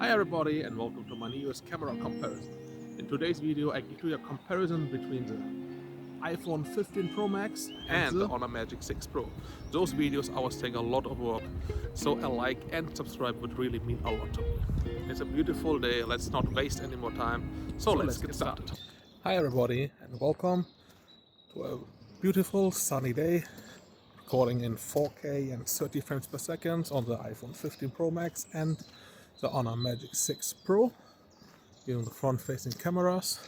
Hi everybody and welcome to my newest camera comparison. In today's video I give you a comparison between the iPhone 15 Pro Max and the Honor Magic 6 Pro. Those videos always take a lot of work, so a like and subscribe would really mean a lot to me. It's a beautiful day, let's not waste any more time, so let's get started. Hi everybody and welcome to a beautiful sunny day, recording in 4K and 30 frames per second on the iPhone 15 Pro Max and the Honor Magic 6 Pro, using the front-facing cameras.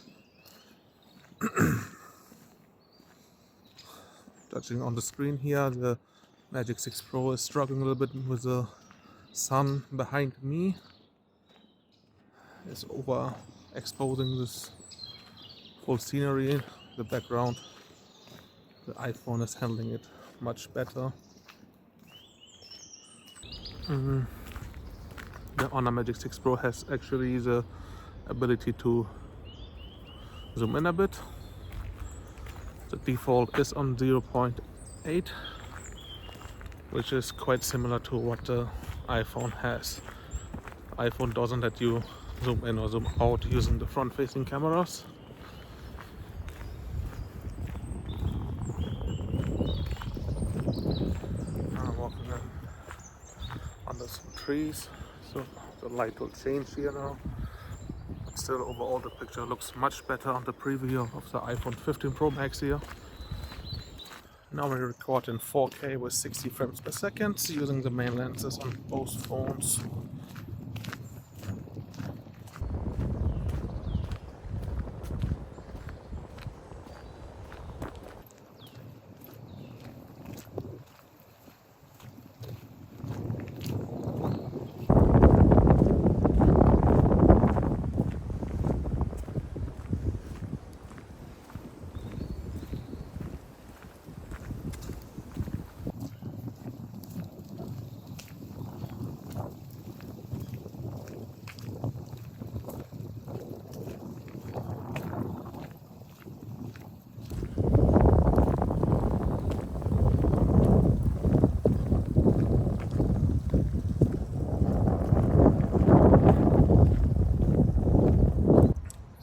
Judging on the screen here, the Magic 6 Pro is struggling a little bit with the sun behind me. It's overexposing this full scenery, the background. The iPhone is handling it much better. The Honor Magic 6 Pro has actually the ability to zoom in a bit. The default is on 0.8, which is quite similar to what the iPhone has. iPhone doesn't let you zoom in or zoom out using the front-facing cameras. I'm walking under some trees, so the light will change here now. But still, overall, the picture looks much better on the preview of the iPhone 15 Pro Max here. Now we record in 4K with 60 frames per second using the main lenses on both phones.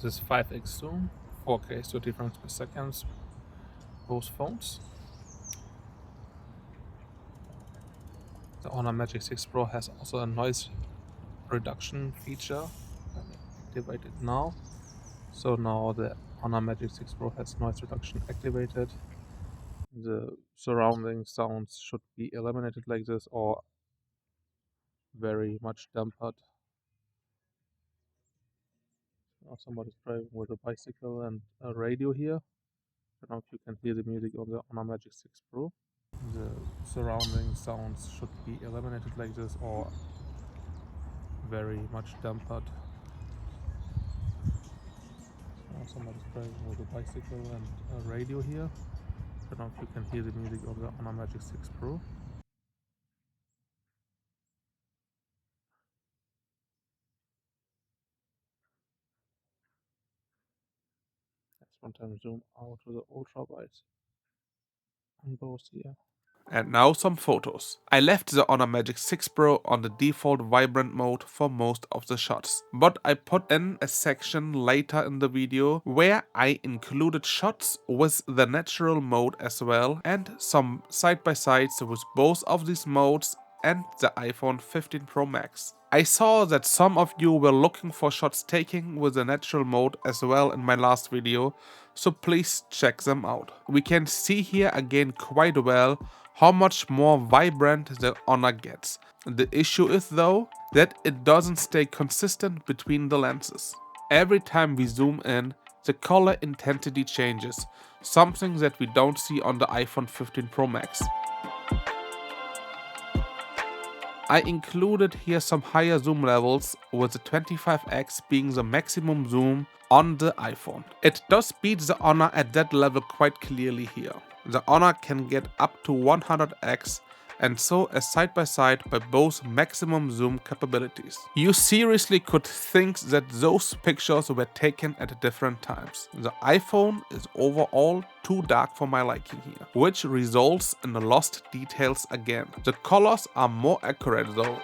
This is 5x zoom, 4K 30 frames per second, both phones. The Honor Magic 6 Pro has also a noise reduction feature. Let me activate it now. So now the Honor Magic 6 Pro has noise reduction activated. The surrounding sounds should be eliminated like this or very much dampened. Now somebody's driving with a bicycle and a radio here. I don't know if you can hear the music on the Honor Magic 6 Pro. The surrounding sounds should be eliminated like this or very much dampened. Now somebody's driving with a bicycle and a radio here. I don't know if you can hear the music on the Honor Magic 6 Pro. Let's one time zoom out to the ultra wide on both here. And now some photos. I left the Honor Magic 6 Pro on the default vibrant mode for most of the shots, but I put in a section later in the video where I included shots with the natural mode as well and some side-by-sides with both of these modes and the iPhone 15 Pro Max. I saw that some of you were looking for shots taking with the natural mode as well in my last video, so please check them out. We can see here again quite well how much more vibrant the Honor gets. The issue is though that it doesn't stay consistent between the lenses. Every time we zoom in, the color intensity changes, something that we don't see on the iPhone 15 Pro Max. I included here some higher zoom levels, with the 25x being the maximum zoom on the iPhone. It does beat the Honor at that level quite clearly here. The Honor can get up to 100x and so a side-by-side by both maximum zoom capabilities. You seriously could think that those pictures were taken at different times. The iPhone is overall too dark for my liking here, which results in the lost details again. The colors are more accurate though.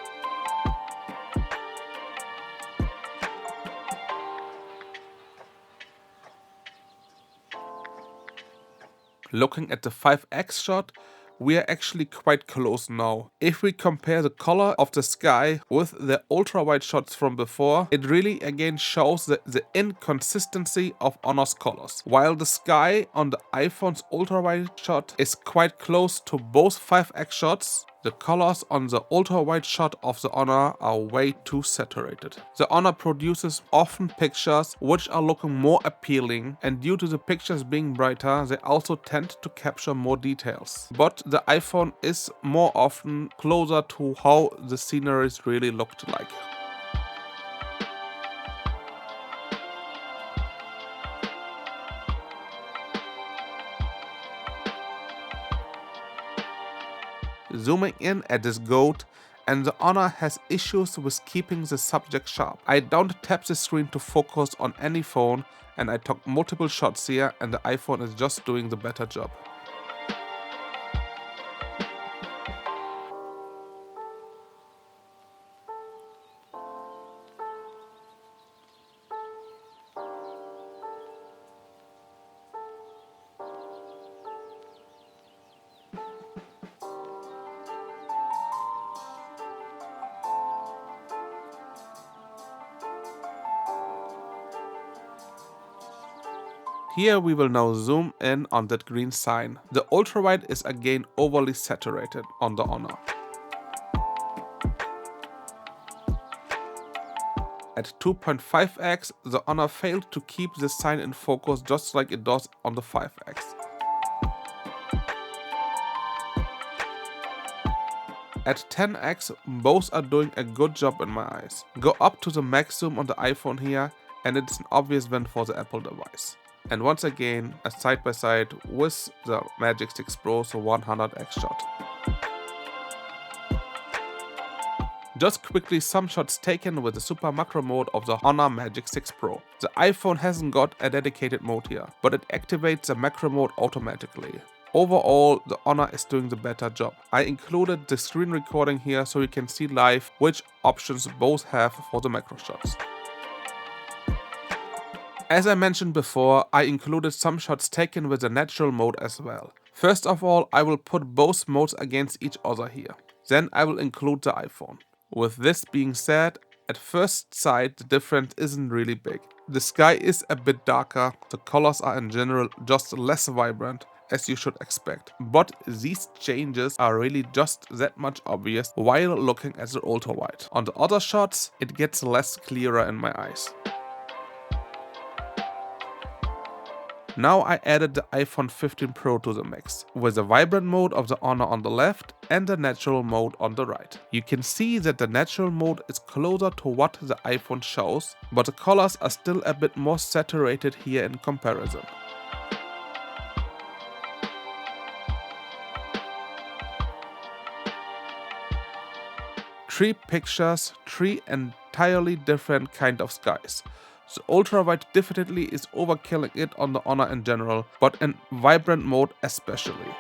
Looking at the 5x shot, we are actually quite close now. If we compare the color of the sky with the ultra-wide shots from before, it really again shows the inconsistency of Honor's colors. While the sky on the iPhone's ultra-wide shot is quite close to both 5x shots, the colors on the ultra-wide shot of the Honor are way too saturated. The Honor produces often pictures which are looking more appealing, and due to the pictures being brighter, they also tend to capture more details. But the iPhone is more often closer to how the sceneries really looked like. Zooming in at this goat, and the Honor has issues with keeping the subject sharp. I don't tap the screen to focus on any phone, and I took multiple shots here, and the iPhone is just doing the better job. Here we will now zoom in on that green sign. The ultrawide is again overly saturated on the Honor. At 2.5x, the Honor failed to keep the sign in focus just like it does on the 5x. At 10x, both are doing a good job in my eyes. Go up to the max zoom on the iPhone here, and it's an obvious win for the Apple device. And once again, a side by side with the Magic 6 Pro, so 100x shot. Just quickly, some shots taken with the super macro mode of the Honor Magic 6 Pro. The iPhone hasn't got a dedicated mode here, but it activates the macro mode automatically. Overall, the Honor is doing the better job. I included the screen recording here so you can see live which options both have for the macro shots. As I mentioned before, I included some shots taken with the natural mode as well. First of all, I will put both modes against each other here. Then I will include the iPhone. With this being said, at first sight the difference isn't really big. The sky is a bit darker, the colors are in general just less vibrant, as you should expect. But these changes are really just that much obvious while looking at the ultra-wide. On the other shots, it gets less clearer in my eyes. Now I added the iPhone 15 Pro to the mix, with the vibrant mode of the Honor on the left and the natural mode on the right. You can see that the natural mode is closer to what the iPhone shows, but the colors are still a bit more saturated here in comparison. Three pictures, three entirely different kind of skies. The ultrawide definitely is overkilling it on the Honor in general, but in vibrant mode especially.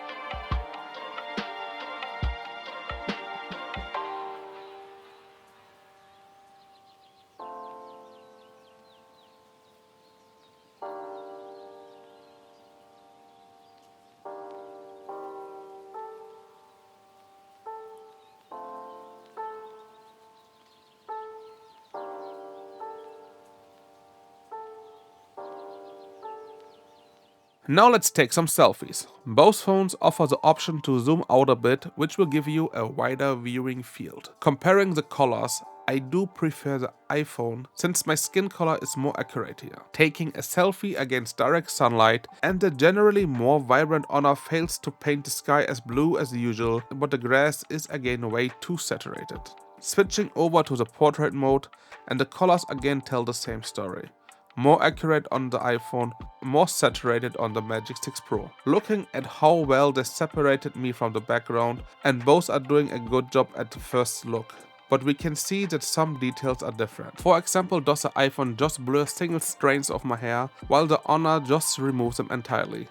Now let's take some selfies. Both phones offer the option to zoom out a bit, which will give you a wider viewing field. Comparing the colors, I do prefer the iPhone since my skin color is more accurate here. Taking a selfie against direct sunlight, and the generally more vibrant Honor fails to paint the sky as blue as usual, but the grass is again way too saturated. Switching over to the portrait mode, and the colors again tell the same story. More accurate on the iPhone, more saturated on the Magic 6 Pro. Looking at how well they separated me from the background, and both are doing a good job at the first look. But we can see that some details are different. For example, does the iPhone just blur single strands of my hair, while the Honor just removes them entirely.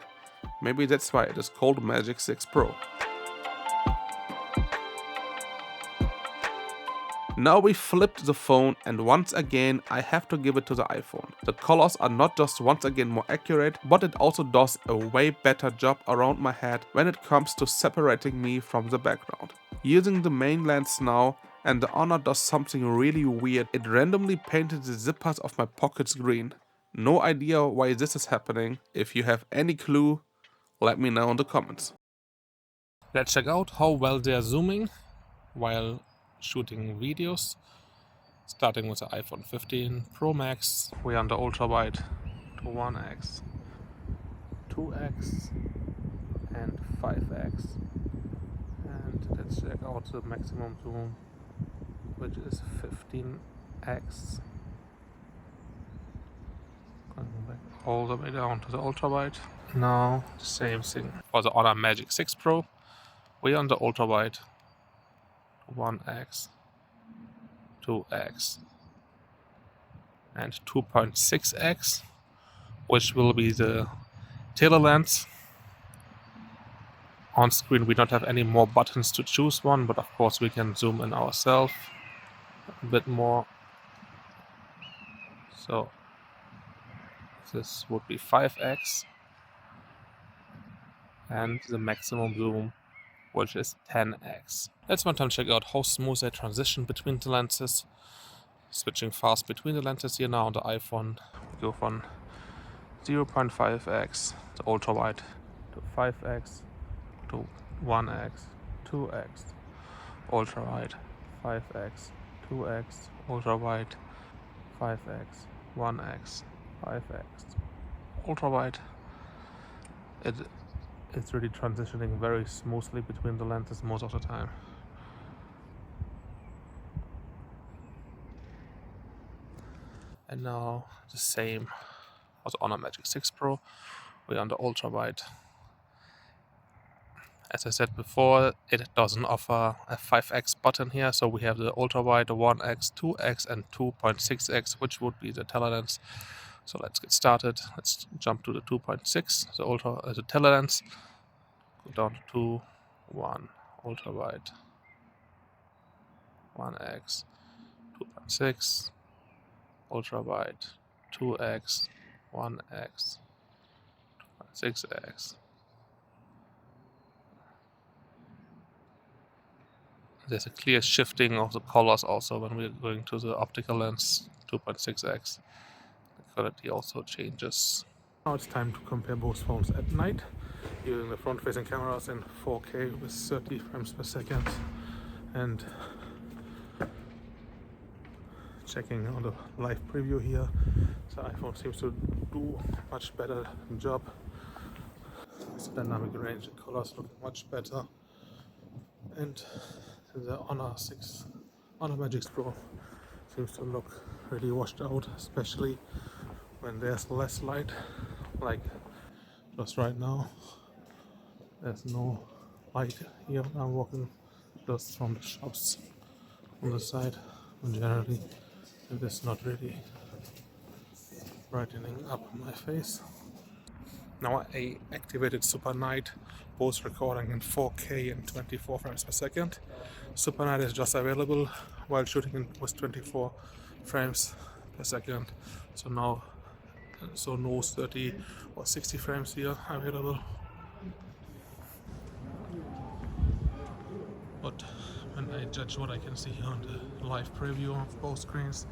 Maybe that's why it is called Magic 6 Pro. Now we flipped the phone, and once again I have to give it to the iPhone. The colors are not just once again more accurate, but it also does a way better job around my head when it comes to separating me from the background. Using the main lens now, and the Honor does something really weird. It randomly painted the zippers of my pockets green. No idea why this is happening. If you have any clue, let me know in the comments. Let's check out how well they are zooming while shooting videos. Starting with the iPhone 15 Pro Max, we're on the ultra wide to 1x, 2x, and 5x. And let's check out the maximum zoom, which is 15x. Going back all the way down to the ultra wide. Now, the same thing for the Honor Magic 6 Pro. We're on the ultra wide, 1x, 2x, and 2.6x, which will be the tele lens. On screen we don't have any more buttons to choose one, but of course we can zoom in ourselves a bit more. So this would be 5x, and the maximum zoom, which is 10x. Let's one time check out how smooth they transition between the lenses. Switching fast between the lenses here now on the iPhone. We go from 0.5x, the ultra wide, to 5x, to 1x, 2x, ultra wide, 5x, 2x, ultra wide, 5x, 1x, 5x, ultra wide. It's really transitioning very smoothly between the lenses most of the time. And now the same for the Honor Magic 6 Pro. We're on the ultra wide. As I said before, it doesn't offer a 5x button here, so we have the ultra wide, the 1x, 2x, and 2.6x, which would be the telelens. So let's get started. Let's jump to the 2.6, the telelens. Go down to 2, 1, ultra wide, 1x, 2.6, ultra wide, 2x, 1x, 2.6x. There's a clear shifting of the colors also when we're going to the optical lens 2.6x. The quality also changes. Now it's time to compare both phones at night using the front-facing cameras in 4K with 30 frames per second, and checking on the live preview here. The iPhone seems to do a much better job. The dynamic range and colors look much better, and the Honor Magic 6 Pro seems to look really washed out, especially when there's less light, like just right now. There's no light here when I'm walking just from the shops on the side, and generally it is not really brightening up my face. Now I activated Super Night, both recording in 4K and 24 frames per second. Super Night is just available while shooting with 24 frames per second. So now, no 30 or 60 frames here available. But when I judge what I can see here on the live preview of both screens,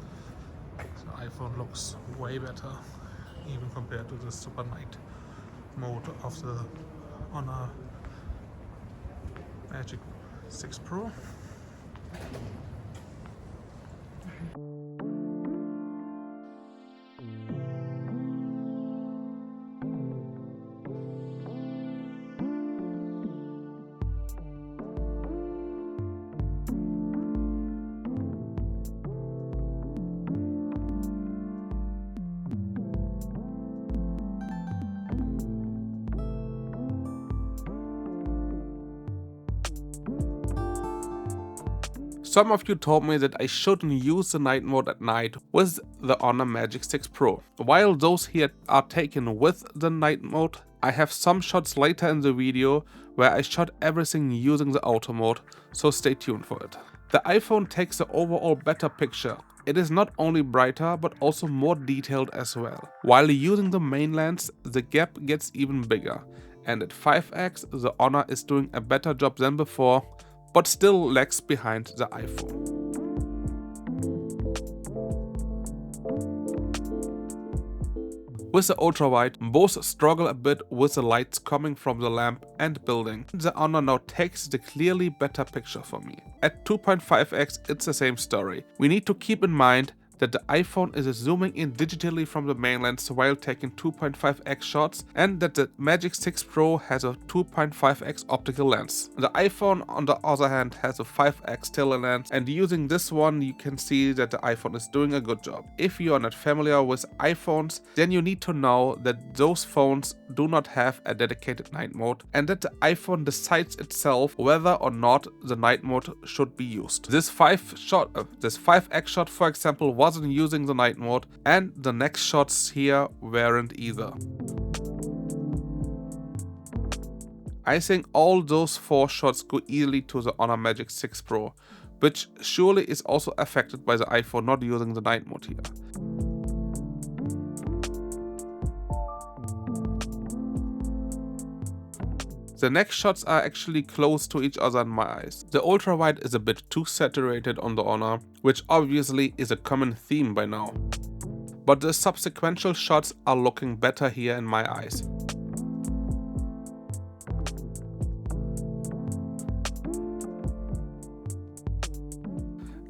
the iPhone looks way better, even compared to the Super Night mode of the Honor Magic 6 Pro. Some of you told me that I shouldn't use the night mode at night with the Honor Magic 6 Pro. While those here are taken with the night mode, I have some shots later in the video where I shot everything using the auto mode, so stay tuned for it. The iPhone takes the overall better picture. It is not only brighter but also more detailed as well. While using the main lens, the gap gets even bigger, and at 5x the Honor is doing a better job than before, but still lags behind the iPhone. With the ultrawide, both struggle a bit with the lights coming from the lamp and building. The Honor now takes the clearly better picture for me. At 2.5x it's the same story. We need to keep in mind that the iPhone is zooming in digitally from the main lens while taking 2.5x shots, and that the Magic 6 Pro has a 2.5x optical lens. The iPhone on the other hand has a 5x tele lens, and using this one you can see that the iPhone is doing a good job. If you are not familiar with iPhones, then you need to know that those phones do not have a dedicated night mode, and that the iPhone decides itself whether or not the night mode should be used. This 5x shot for example wasn't using the night mode, and the next shots here weren't either. I think all those 4 shots go easily to the Honor Magic 6 Pro, which surely is also affected by the iPhone not using the night mode here. The next shots are actually close to each other in my eyes. The ultrawide is a bit too saturated on the Honor, which obviously is a common theme by now. But the subsequent shots are looking better here in my eyes.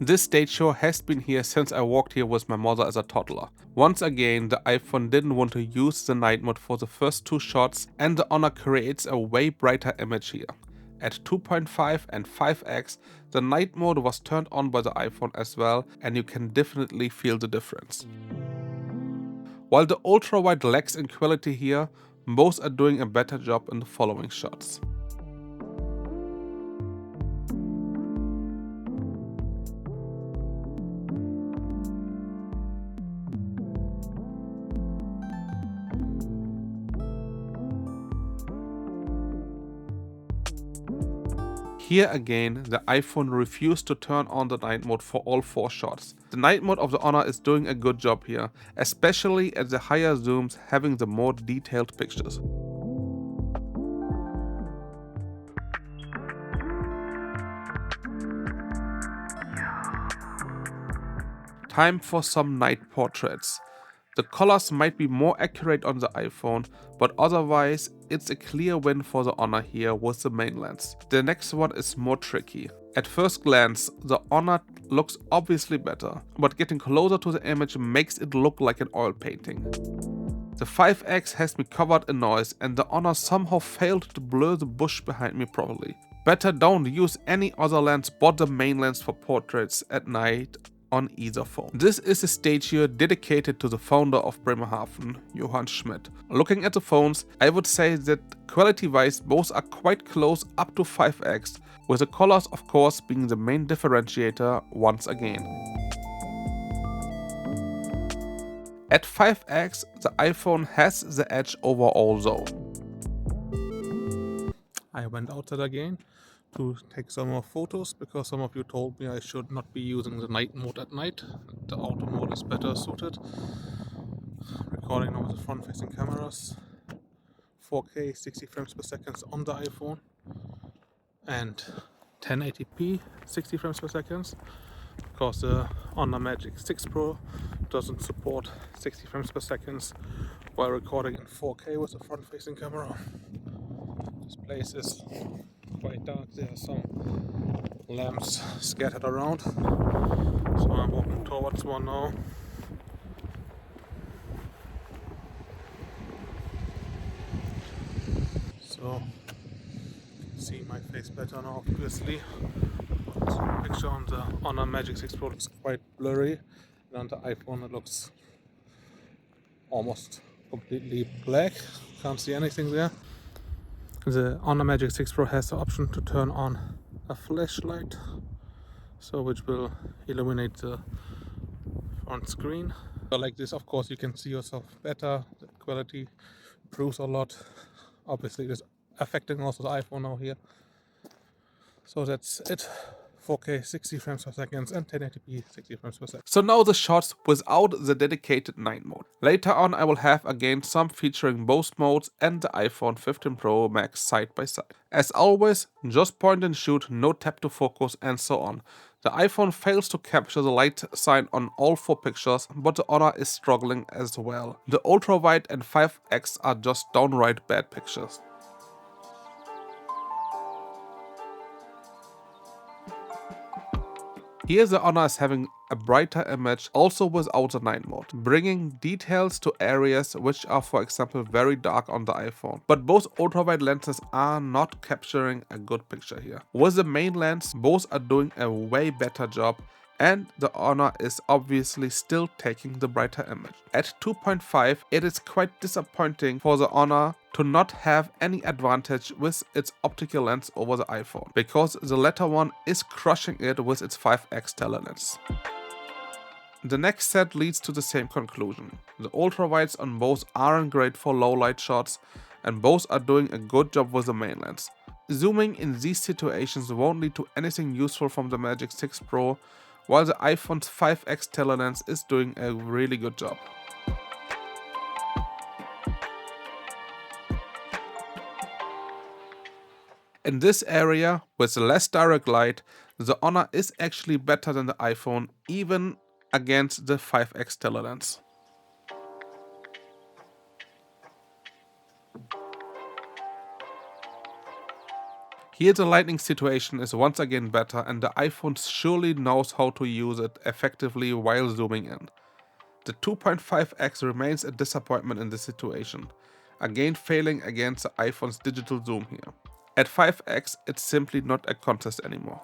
This stage show has been here since I walked here with my mother as a toddler. Once again, the iPhone didn't want to use the night mode for the first 2 shots, and the Honor creates a way brighter image here. At 2.5 and 5x, the night mode was turned on by the iPhone as well, and you can definitely feel the difference. While the ultrawide lacks in quality here, both are doing a better job in the following shots. Here again, the iPhone refused to turn on the night mode for all 4 shots. The night mode of the Honor is doing a good job here, especially at the higher zooms having the more detailed pictures. Time for some night portraits. The colors might be more accurate on the iPhone, but otherwise it's a clear win for the Honor here with the main lens. The next one is more tricky. At first glance, the Honor looks obviously better, but getting closer to the image makes it look like an oil painting. The 5x has me covered in noise, and the Honor somehow failed to blur the bush behind me properly. Better don't use any other lens but the main lens for portraits at night on either phone. This is a stage here dedicated to the founder of Bremerhaven, Johann Schmidt. Looking at the phones, I would say that quality-wise both are quite close up to 5x, with the colors of course being the main differentiator once again. At 5x, the iPhone has the edge overall though. I went outside again to take some more photos because some of you told me I should not be using the night mode at night. The auto mode is better suited. Recording now with the front facing cameras. 4K 60 frames per second on the iPhone and 1080p 60 frames per second, because the Honor Magic 6 Pro doesn't support 60 frames per second while recording in 4K with the front facing camera. This place is quite dark, there are some lamps scattered around, so I'm walking towards one now. So you can see my face better now obviously, but the picture on the Honor Magic 6 Pro looks quite blurry, and on the iPhone it looks almost completely black, can't see anything there. The Honor Magic 6 Pro has the option to turn on a flashlight, so which will illuminate the front screen. So like this, of course, you can see yourself better. The quality improves a lot. Obviously, it is affecting also the iPhone now here. So that's it 4K 60 frames per second and 1080p 60 frames per second. So now the shots without the dedicated night mode. Later on I will have again some featuring both modes and the iPhone 15 Pro Max side by side. As always, just point and shoot, no tap to focus and so on. The iPhone fails to capture the light sign on all 4 pictures, but the Honor is struggling as well. The ultra wide and 5x are just downright bad pictures. Here the Honor is having a brighter image also without the night mode, bringing details to areas which are for example very dark on the iPhone. But both ultra-wide lenses are not capturing a good picture here. With the main lens, both are doing a way better job, and the Honor is obviously still taking the brighter image. At 2.5, it is quite disappointing for the Honor to not have any advantage with its optical lens over the iPhone, because the latter one is crushing it with its 5x telelens. The next set leads to the same conclusion. The ultra-wides on both aren't great for low light shots, and both are doing a good job with the main lens. Zooming in these situations won't lead to anything useful from the Magic 6 Pro, while the iPhone's 5x telelens is doing a really good job. In this area, with less direct light, the Honor is actually better than the iPhone, even against the 5x telelens. Here the lighting situation is once again better, and the iPhone surely knows how to use it effectively while zooming in. The 2.5x remains a disappointment in this situation, again failing against the iPhone's digital zoom here. At 5x, it's simply not a contest anymore.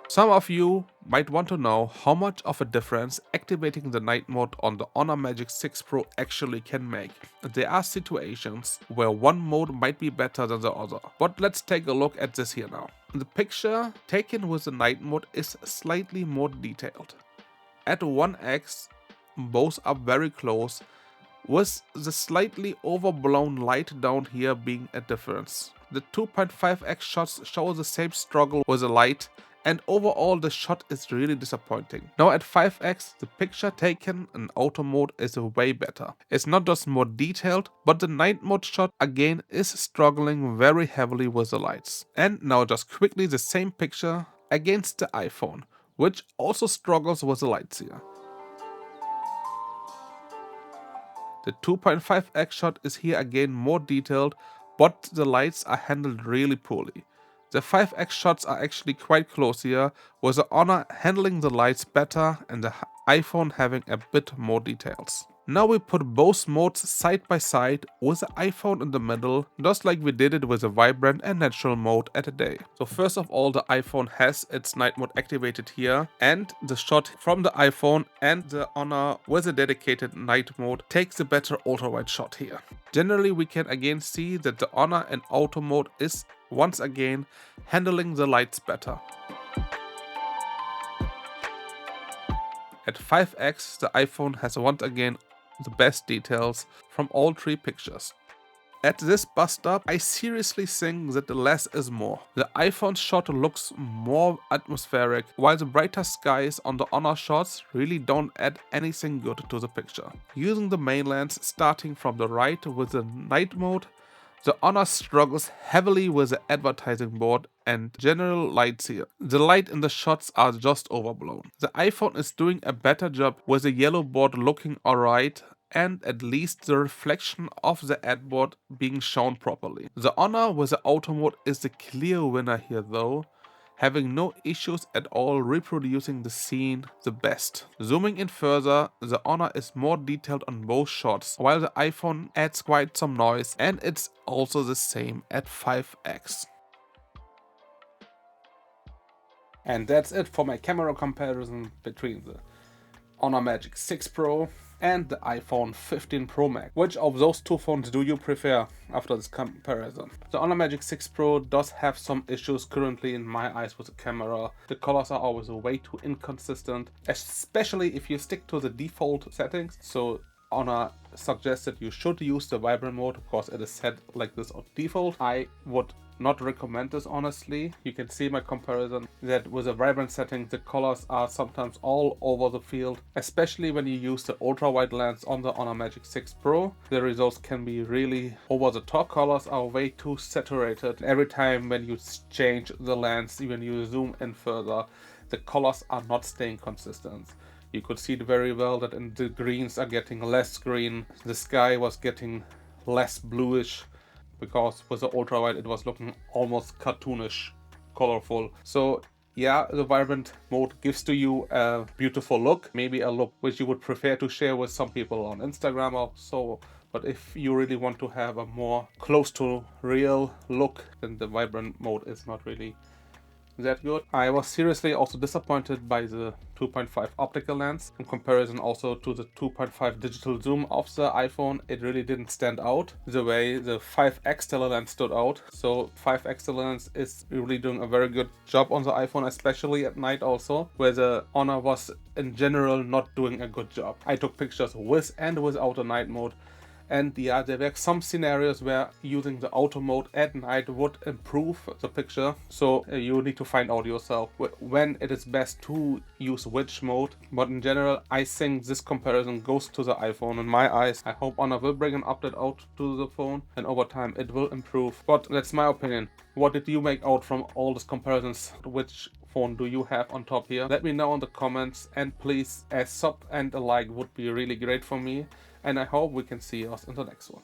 Some of you might want to know how much of a difference activating the night mode on the Honor Magic 6 Pro actually can make. There are situations where one mode might be better than the other, but let's take a look at this here now. The picture taken with the night mode is slightly more detailed. At 1x, both are very close, with the slightly overblown light down here being a difference. The 2.5x shots show the same struggle with the light, and overall the shot is really disappointing. Now at 5x, the picture taken in auto mode is way better. It's not just more detailed, but the night mode shot again is struggling very heavily with the lights. And now just quickly the same picture against the iPhone, which also struggles with the lights here. The 2.5x shot is here again more detailed, but the lights are handled really poorly. The 5x shots are actually quite close here, with the Honor handling the lights better and the iPhone having a bit more details. Now we put both modes side by side with the iPhone in the middle, just like we did it with the vibrant and natural mode at a day. So first of all, the iPhone has its night mode activated here, and the shot from the iPhone and the Honor with a dedicated night mode takes a better ultra wide shot here. Generally, we can again see that the Honor in auto mode is once again handling the lights better. At 5x, the iPhone has once again the best details from all 3 pictures. At this bus stop, I seriously think that the less is more. The iPhone shot looks more atmospheric, while the brighter skies on the Honor shots really don't add anything good to the picture. Using the main lens starting from the right with the night mode, the Honor struggles heavily with the advertising board and general lights here. The light in the shots are just overblown. The iPhone is doing a better job with the yellow board looking alright, and at least the reflection of the ad board being shown properly. The Honor with the auto mode is the clear winner here though, having no issues at all reproducing the scene the best. Zooming in further, the Honor is more detailed on both shots, while the iPhone adds quite some noise, and it's also the same at 5x. And that's it for my camera comparison between the Honor Magic 6 Pro and the iPhone 15 Pro Max. Which of those 2 phones do you prefer after this comparison? The Honor Magic 6 Pro does have some issues currently in my eyes with the camera. The colors are always way too inconsistent, especially if you stick to the default settings. So Honor suggests that you should use the vibrant mode because it is set like this on default. I would not recommend this honestly. You can see my comparison that with a vibrant setting the colors are sometimes all over the field, especially when you use the ultra wide lens on the Honor Magic 6 Pro. The results can be really over the top. Colors are way too saturated. Every time when you change the lens, when you zoom in further, the colors are not staying consistent. You could see it very well that in the greens are getting less green, the sky was getting less bluish, because with the ultra wide it was looking almost cartoonish colorful. So yeah, the vibrant mode gives to you a beautiful look, maybe a look which you would prefer to share with some people on Instagram or so. But if you really want to have a more close to real look, then the vibrant mode is not really that good. I was seriously also disappointed by the 2.5 optical lens in comparison also to the 2.5 digital zoom of the iPhone. It really didn't stand out the way the 5x telelens stood out. So 5x telelens is really doing a very good job on the iPhone, especially at night also, where the Honor was in general not doing a good job. I took pictures with and without a night mode. And yeah, there were some scenarios where using the auto mode at night would improve the picture. So you need to find out yourself when it is best to use which mode. But in general, I think this comparison goes to the iPhone in my eyes. I hope Honor will bring an update out to the phone and over time it will improve. But that's my opinion. What did you make out from all these comparisons? Which phone do you have on top here? Let me know in the comments, and please a sub and a like would be really great for me. And I hope we can see us in the next one.